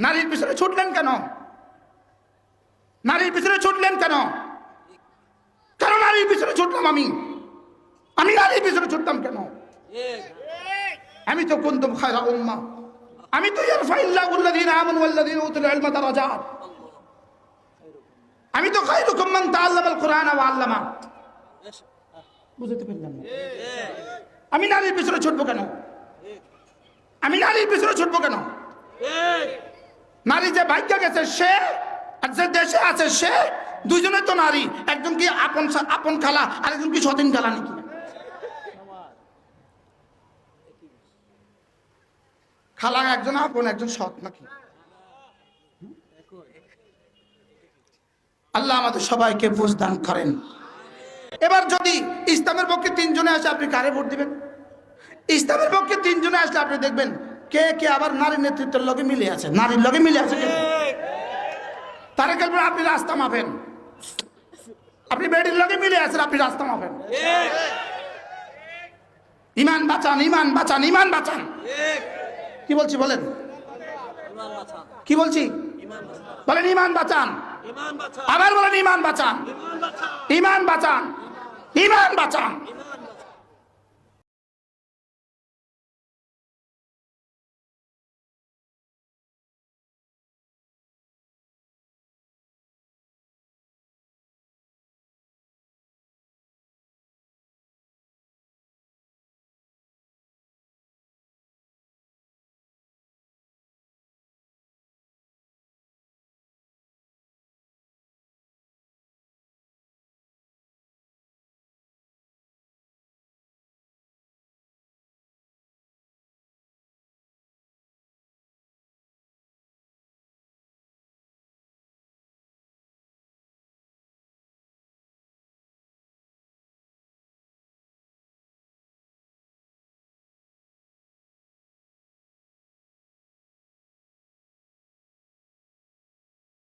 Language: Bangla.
নারীর পিছনে ছুটলেন কেন? নারীর পিছনে ছুটলেন কেন? কেন নারীর পিছনে ছুটলাম? আমি নারীর পিছনে ছুটতাম কেন? আমি তো কুনতুম খায়রা উম্মাহ, আমি তো ইয়ারফাইল্লাহুল্লাযীনা আমানু ওয়াল্লাযীনা উতুল ইলমা দারাজাত, আমি তো খায়রুকুম মান তাআল্লামাল কুরআনা ওয়া আল্লামা। বুঝতে পারলাম না? আমি নারীর পিছনে ছুটবো কেন? আমি নারীর পিছনে ছুটবো কেন? নারী যে ভাগ্যে গেছে সে, আর যে দেশে আছে সে, দুইজনে তো নারী। একজন কি আপন খালা, আরেকজন কি সতীন খালা নাকি? খালা একজন আপন, একজন সৎ নাকি? আল্লাহ আমাদের সবাইকে বুঝ দান করেন। এবার যদি ইসলামের পক্ষে তিনজনে আসে, আপনি কারে ভোট দিবেন? ইসলামের পক্ষে তিনজনে আসলে আপনি দেখবেন কে কে আবার নারী নেতৃত্বের লগে মিলে আছে, নারীর লগে মিলে আছে। তারে বলবেন আপনি রাস্তা মাপেন, আপনি বেডির লগে মিলে আছেন, আপনি রাস্তা মাপেন। ইমান বাঁচান, ইমান বাঁচান, ইমান বাঁচান। কি বলছি বলেন? কি বলছি বলেন? ইমান বাঁচান। আবার বলেন ইমান বাঁচান, ইমান বাঁচান, ইমান বাঁচান।